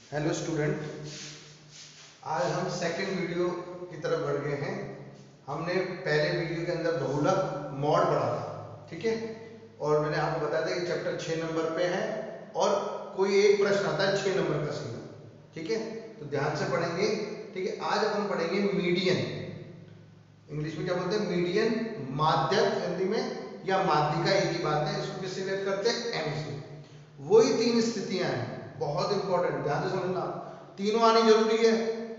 Hello student, आज हम second video की तरफ बढ़ गए हैं। हमने पहले वीडियो के अंदर बहुलक मॉड पढ़ा था, ठीक है। और मैंने आपको बताया था कि चैप्टर 6 नंबर पे है और कोई एक प्रश्न आता है 6 नंबर का सीधा, ठीक है। तो ध्यान से पढ़ेंगे, ठीक है। आज अपन पढ़ेंगे मीडियन। इंग्लिश में क्या बोलते हैं? मीडियन, माध्यक हिंदी में, या माध्यिका, एक ही बात है। इसको किससे रिलेट करते हैं? एम से। वही तीन स्थितियां हैं, बहुत इंपॉर्टेंट, ध्यान से समझना। तीनों आनी जरूरी है।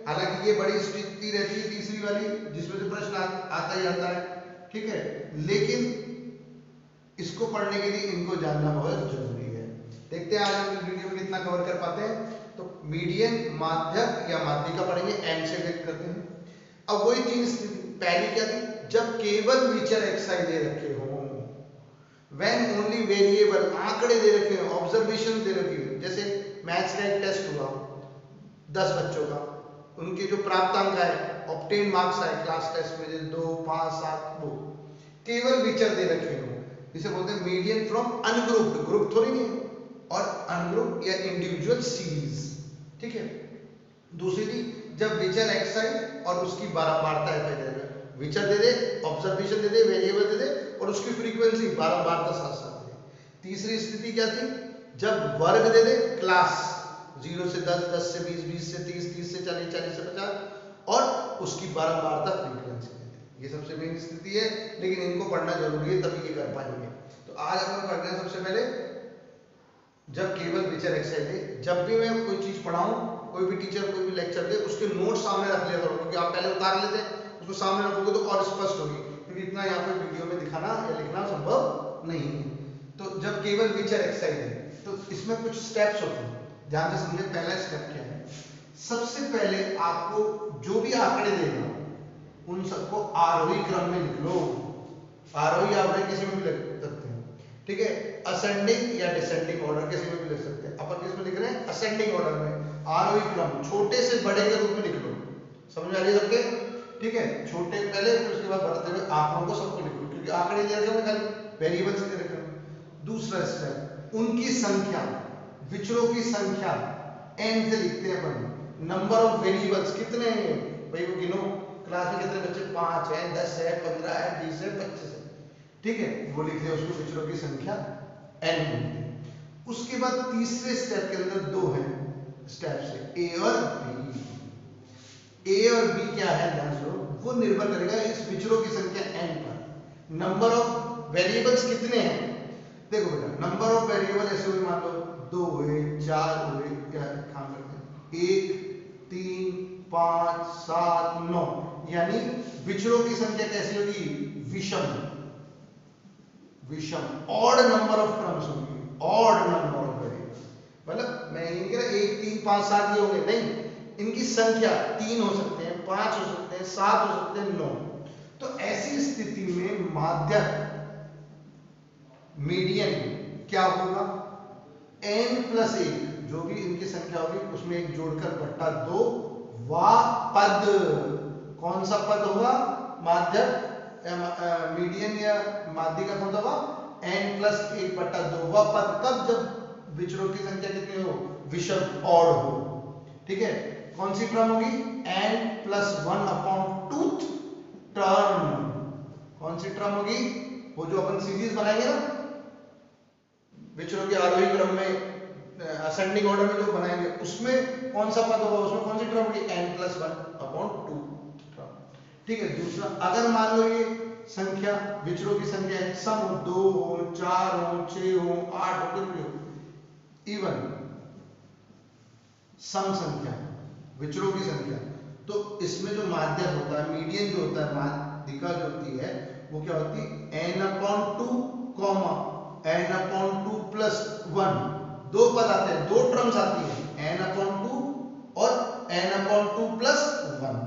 हालांकि ये बड़ी स्थिति रहती है तीसरी वाली, जिसमें से प्रश्न आता ही आता है, ठीक है। लेकिन इसको पढ़ने के लिए इनको जानना बहुत जरूरी है। देखते हैं आज हम इस वीडियो में कितना कवर कर पाते हैं। तो मीडियन, माध्यक या माध्यिका पढ़ेंगे, एम से रिलेट करते हैं। अब वही तीन स्थिति, पहली क्या थी? जब केवल विचर एक्साई दे रखे हो, when only वेरिएबल, आंकड़े दे रखे हैं, ऑब्जर्वेशन दे रखी है। जैसे मैथ्स का एक टेस्ट हुआ 10 बच्चों का, उनके जो प्राप्तांक आए, ऑब्टेन मार्क्स आए क्लास टेस्ट में, जैसे 2, 5, 7, वो केवल विचर दे रखे हो, जिसे बोलते हैं मीडियन फ्रॉम अनग्रुप्ड, ग्रुप थोड़ी नहीं है, और अनग्रुप्ड या इंडिविजुअल सीरीज, ठीक है। दूसरी थी जब विचर एक्साई और उसकी बारंबारता एफ दे दे, विचर दे दे, ऑब्जर्वेशन दे दे, वेरिएबल दे दे, और उसकी फ्रीक्वेंसी बारंबारता साथ साथ दे। तीसरी स्थिति क्या थी? जब वर्ग दे दे, क्लास 0 से 10, 10 से 20, 20 से 30, 30 से 40, 40 से 50, और उसकी बारंबारता फ्रीक्वेंसी दे दे। ये सबसे मेन स्थिति है, लेकिन इनको पढ़ना जरूरी है, तभी ये कर पाएंगे। तो आज अपन पढ़ रहे हैं सबसे पहले जब केवल विचर एक्साई दे। जब भी मैं कोई चीज पढ़ाऊं, कोई भी टीचर कोई भी लेक्चर दे, उसके नोट सामने रख लिया करो, क्योंकि आप पहले उतार लेते हैं, उसको सामने रखोगे तो और स्पष्ट होगी, क्योंकि इतना यहाँ पे वीडियो में दिखाना या लिखना संभव नहीं है। तो जब केवल विचर एक्साई दे, तो इसमें कुछ स्टेप्स होते हैं, ध्यान से समझे। पहला स्टेप क्या है? सबसे पहले आपको जो भी आंकड़े देगा उन सबको आरोही क्रम में लिख लो। आरोही अवरोही किसी में भी लिख सकते हैं, ठीक है। असेंडिंग या डिसेंडिंग ऑर्डर किसी में भी लिख सकते हैं। अपन किस में लिख रहे हैं? असेंडिंग ऑर्डर में, आरोही क्रम, छोटे से बड़े के रूप में लिख लो। समझ में आ रही है सबके? ठीक है, छोटे पहले, फिर उसके बाद बढ़ते हुए आंकड़ों को सबको लिख लो, क्योंकि आंकड़े दे रखे होंगे, खाली वेरिएबल्स दे रखे होंगे। दूसरा स्टेप, उनकी संख्या, विचरों की संख्या एन से लिखते हैं अपन। नंबर ऑफ वेरिएबल्स कितने हैं भाई, वो गिनो। क्लास में कितने बच्चे? 5 है, 10 है, 15 है, 20 है, 25 है, ठीक है। वो लिख दिया, उसको विचरों की संख्या एन बोलते हैं। उसके बाद तीसरे स्टेप के अंदर दो है स्टेप से, ए और बी। ए और बी क्या है? ध्यान से, वो निर्भर करेगा इस विचरों की संख्या एन पर। नंबर ऑफ वेरिएबल्स कितने हैं? देखो बेटा, नंबर ऑफ वेरिएबल ऐसे हुए, मान लो 2 हुए, 4 हुए, क्या काम करते हैं, 1, 3, 5, 7, 9, यानी विचरों की संख्या कैसी होगी? विषम, विषम, ऑड नंबर ऑफ टर्म्स होंगी, ऑड नंबर ऑफ वेरिएबल्स। मतलब मैं ये नहीं कह रहा 1, 3, 5, 7 ये होंगे, नहीं, इनकी संख्या 3 हो सकते हैं, 5 हो सकते हैं, 7 हो सकते हैं, 9। तो ऐसी स्थिति में माध्यक, मीडियन क्या होगा? n प्लस 1, जो भी इनकी संख्या होगी उसमें एक जोड़कर बट्टा 2 वा पद। कौन सा पद होगा? माध्यक, मीडियन या माध्यिका कौन सा होगा? n प्लस 1 बट्टा 2 वा पद। कब? जब विचरों की संख्या कितनी हो? विषम, ऑड हो, ठीक है। कौन सी टर्म होगी? n plus 1 upon tooth term. कौन सी टर्म होगी? वो जो अपन सीरीज बनाएंगे ना विचरों के आरोही क्रम में, असेंडिंग ऑर्डर में जो बनाएंगे, उसमें कौन सा पद होगा? उसमें कौन सी टर्म होगी? n प्लस 1 अपॉन 2 टर्म, ठीक है। दूसरा, अगर मान लो ये संख्या, विचरों की संख्या है, सम हो, 2 हो, 4 हो, 6 हो, 8 हो, कुछ भी हो, इवन सम संख्या, विचरों की संख्या, तो इसमें जो माध्यक होता है, मीडियन जो होता है, माध्यिका जो होती है, वो क्या होती है? n upon 2 comma n upon 2 plus 1। दो पद आते हैं, दो टर्म्स आती है, n अपॉन 2 और n अपॉन 2 प्लस 1,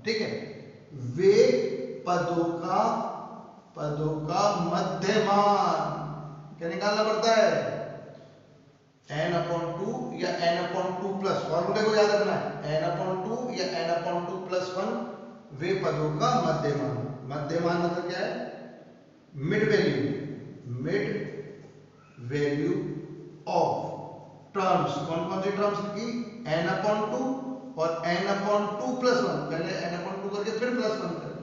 ठीक है। वे पदों का मध्यमान क्या निकालना पड़ता है? n अपॉन 2 या n अपॉन 2 प्लस, फॉर्मूले को याद रखना है, n अपॉन 2 या n अपॉन 2 प्लस 1, वे पदों का मध्यमान। मध्यमान मतलब क्या है? Mid value, mid value of terms, कौन कौन सी टर्म्स की, n/2 और n/2 + 1, पहले n/2 करके फिर +1 करें,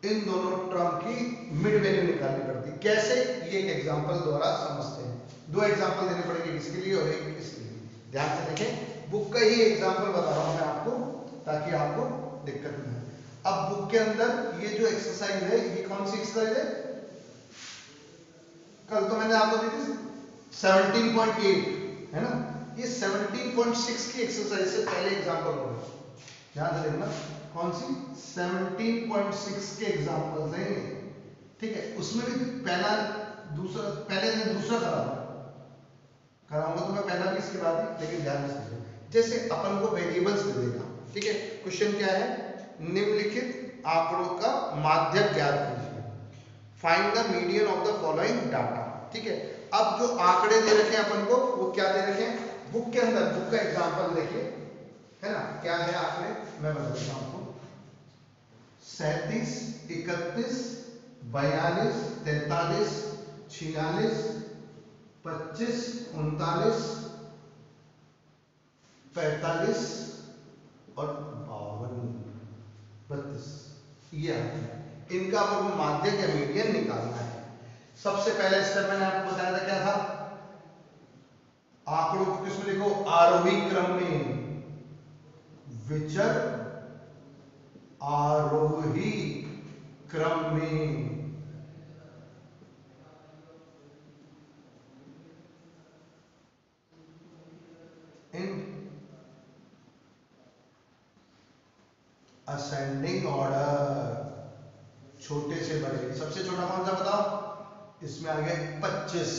इन दोनों टर्म की मिड वैल्यू निकालनी पड़ती है। कैसे, ये एक एग्जांपल द्वारा समझते हैं। दो एग्जांपल देने पड़ेंगे, इसके लिए और एक इसके लिए। ध्यान से देखें, बुक का ही एग्जांपल बता रहा हूं मैं आपको ताकि आपको दिक्कत ना हो। अब बुक के अंदर ये जो एक्सरसाइज है, ये कौन सी एक्सरसाइज है, कल तो मैंने आपको दी थी 17.8 है ना, ये 17.6 की एक्सरसाइज से पहले एग्जांपल हो गए। ध्यान से देखना, कौन सी 17.6 के एग्जांपल्स हैं ये, ठीक है। उसमें भी पहला दूसरा, पहले मैं दूसरा कराऊंगा तो मैं पहला भी इसके बाद ही, लेकिन ध्यान से जैसे अपन को वेरिएबल्स दे देगा, ठीक है। क्वेश्चन क्या है, निम्नलिखित आंकड़ों का माध्यक ज्ञात कीजिए, find the median of the following data, ठीक है। अब जो आंकड़े दे रखे हैं अपन को, वो क्या दे रखे हैं बुक के अंदर, बुक का एग्जांपल देखिए, है ना, क्या है आंकड़े, मैं बताता हूं आपको। 37, 31, 42, 43, 46, 25, 39, 45 और 52, 32, ये आते हैं। इनका आपको माध्यक या मीडियन निकालना है। सबसे पहले स्टेप मैंने आपको बताया था, क्या था, आंकड़ों को किसमें लिखो, आरोही क्रम में, विचर आरोही क्रम में, इन असेंडिंग ऑर्डर, छोटे से बड़े। सबसे छोटा कौन सा बताओ, इसमें आ गया 25,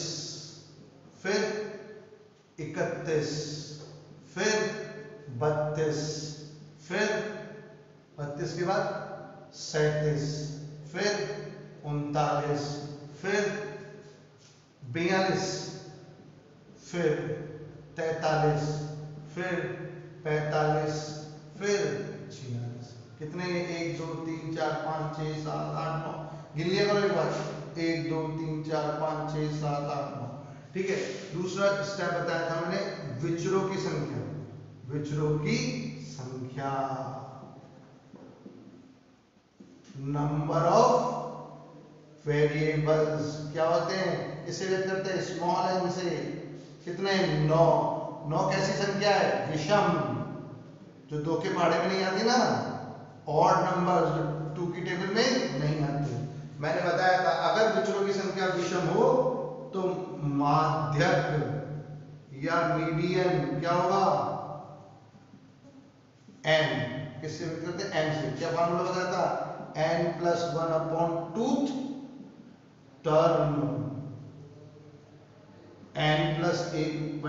फिर 31, फिर 32, फिर 32 के बाद 37, फिर 39, फिर 42, फिर 43, फिर 45, फिर 46। कितने, 1 2 3 4 5 6 7 8 9, गिन लिया करो एक बार, 1 2 3 4 5 6 7 8 9, ठीक है। दूसरा स्टेप बताया था मैंने, विचरों की संख्या, विचरों की संख्या, नंबर ऑफ वेरिएबल्स, क्या होते हैं, इसे व्यक्त करते हैं स्मॉल एन से, कितने, 9। 9 कैसी संख्या है, विषम, जो 2 के पहाड़े में नहीं आती ना, ऑड नंबर जो 2 की टेबल में नहीं आती। मैंने बताया था अगर विचरों की संख्या विषम हो तो माध्यक या मीडियन क्या होगा, n, किससे व्यक्त करते हैं, n से। क्या फॉर्मूला बताया था, n+1/2 टर्म, n+1/2वां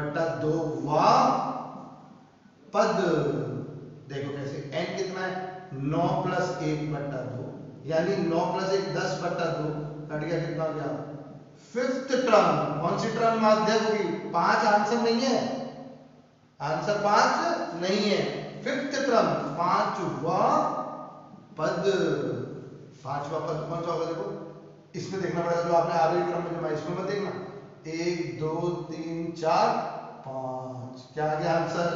पद। देखो कैसे, n कितना है, 9 + 1/2, यानी 9 + 1 10/2, कट गया, कितना हो गया, फिफ्थ टर्म। कौन सी टर्म माध्यक होगी, 5 आंसर नहीं है, आंसर 5 नहीं है, फिफ्थ टर्म, 5वां पद। 5वां पद कौन सा होगा, देखो इसमें देखना पड़ेगा, जो आपने आरोही क्रम में जमा, इसमें मत देखना, 1 2 3 4 5, क्या आ गया आंसर,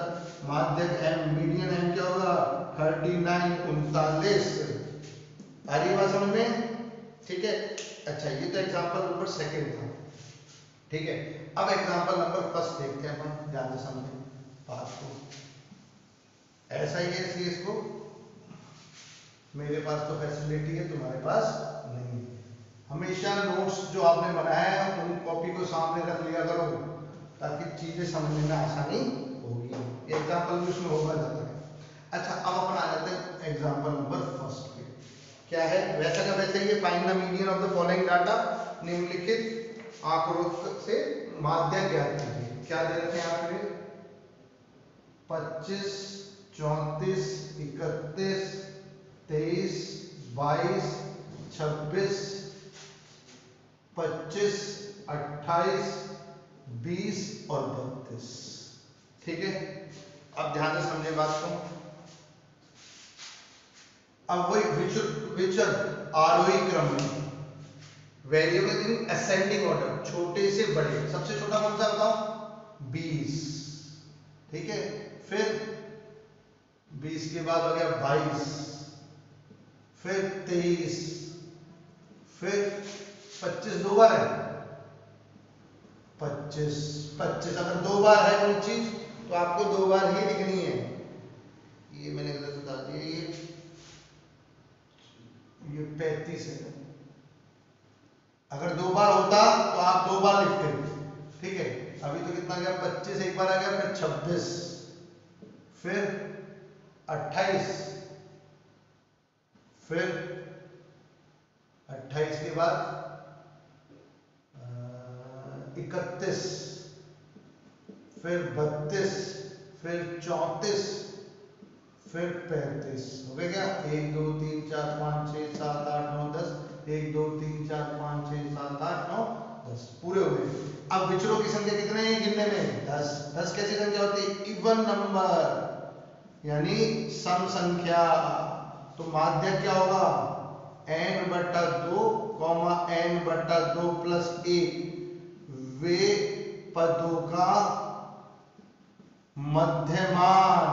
माध्यक m, मीडियन m क्या होगा, 39 39। आ रही बात समझ में, ठीक है। अच्छा, ये तो एग्जांपल नंबर सेकंड था, ठीक है। अब एग्जांपल नंबर फर्स्ट देखते हैं अपन, ध्यान से समझें बात को। ऐसा ही है सीएस को, मेरे पास तो फैसिलिटी है, तुम्हारे पास नहीं है। हमेशा नोट्स जो आपने बनाया है उन कॉपी को सामने रख लिया करो ताकि चीजें समझने में आसानी होगी। एग्जांपल भी उसमें होगा जाता है। अच्छा, अब अपन आ जाते हैं एग्जांपल नंबर फर्स्ट पे। क्या है, वैसा का वैसा ही, find the median of the following data, निम्नलिखित आंकड़ों से माध्यक ज्ञात कीजिए। क्या दे रखे हैं आपने, 25 34 31 23 22 26 25 28 20 और 32, ठीक है। अब ध्यान से समझे बात को। अब वही विचर आरोही क्रम में, वेरिएबल इन असेंडिंग ऑर्डर, छोटे से बड़े। सबसे छोटा कौन सा बताओ, 20, ठीक है। फिर 20 के बाद हो गया 22, फिर 23, फिर 25 दो बार है, 25 अगर दो बार है कोई चीज तो आपको दो बार ही लिखनी है। ये मैंने गलत बता दिया, ये 35 है। अगर दो बार होता तो आप दो बार लिखते, ठीक है। अभी तो कितना गया, 25 एक बार आ गया, फिर 26, फिर 28, फिर 28 के बाद 31, फिर 32, फिर 34, फिर 35। हो गया क्या? 1 2 3 4 5 6 7 8 9 10, 1 2 3 4 5 6 7 8 9 10 पूरे हो गए। अब विचरों की संख्या कितने हैं गिनने में? 10। 10 कैसी संख्या होती है? इवन नंबर, यानी सम संख्या। तो माध्य क्या होगा? n/2, n/2 प्लस 1 वे पदों का मध्यमान,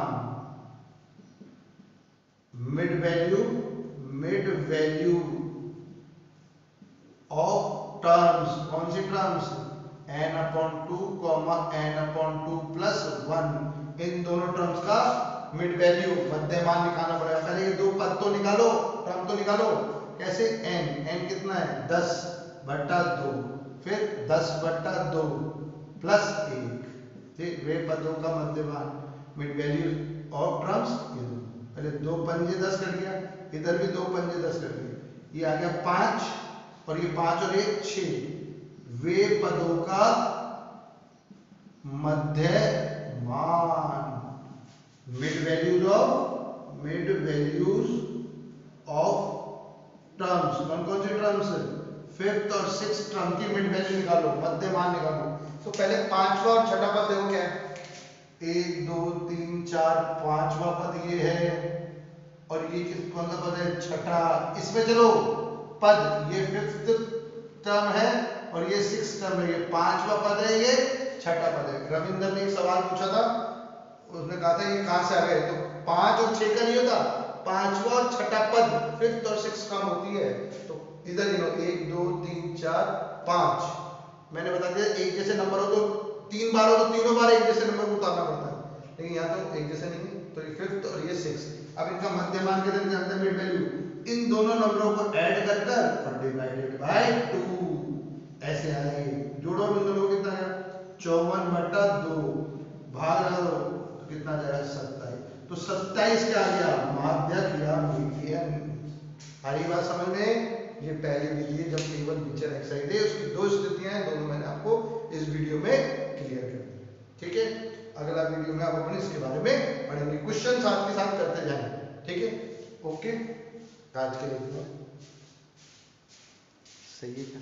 मिड वैल्यू ऑफ टर्म्स। कौन सी टर्म्स? n/2, n/2 प्लस 1, इन दोनों टर्म्स का मिड वैल्यू, मध्यमान निकालना पड़ेगा। पहले ये दो पद तो निकालो, टर्म तो निकालो। कैसे? n कितना है? 10/2, फिर 10/2 प्लस 1, ठीक। वे पदों का मध्यमान, मिड वैल्यू ऑफ टर्म्स। ये दो, पहले 2 पंजे 10 कट गया, इधर भी 2 पंजे 10 कट गए, ये आ गया 5, और ये 5 और 1 6। वे पदों का मध्यमान, मिड वैल्यूज ऑफ टर्म्स। कौन कौन सी टर्म्स? फिफ्थ और सिक्स्थ टर्म की मिड वैल्यू निकालो, मध्यमान निकालो। तो पहले पांचवा और छठा पद देखो क्या है। 1 2 3 4, पांचवा पद ये है, और ये कौन सा पद है? छठा। इसमें चलो पद, ये फिफ्थ टर्म है और ये सिक्स्थ टर्म है, ये पांचवा पद है, ये छठा पद है। रविंद्र ने एक सवाल पूछा था, उसने कहा था ये कहां से आ गए? तो 5 और 6 का नहीं होता, पांचवा और छठा पद फिफ्थ और सिक्स्थ टर्म होती है। तो इधर गिनो, 1 2 3 4 5। मैंने बता दिया एक जैसे नंबर हो तो 3 बार हो तो तीनों बार एक जैसे नंबर को उतारना पड़ता है, लेकिन यहाँ तो एक जैसे नहीं है। तो ये फिफ्थ और ये सिक्स्थ। अब इनका मध्यमान कितने जानते हैं? Mid value. इन दोनों नंबरों को ऐड कर कर और डिवाइडेड बाय 2, ऐसे आएंगे। जोड़ो इन दोनों को, कितना है? 54/2, भाग लगाओ तो कितना जाएगा? 27। तो 27 क्या आ गया? माध्यक या मीडियन। सारी बात समझ में? ये पहले लीजिए जब टेबल विचर एक्सरसाइज है, उसकी दो स्थितियां हैं, दोनों मैंने आपको इस वीडियो में क्लियर कर दी, ठीक है। अगला वीडियो में आप अपने इसके बारे में पढ़ेंगे, क्वेश्चन साथ के साथ करते जाएंगे, ठीक है। ओके, आज के लिए सही है क्या?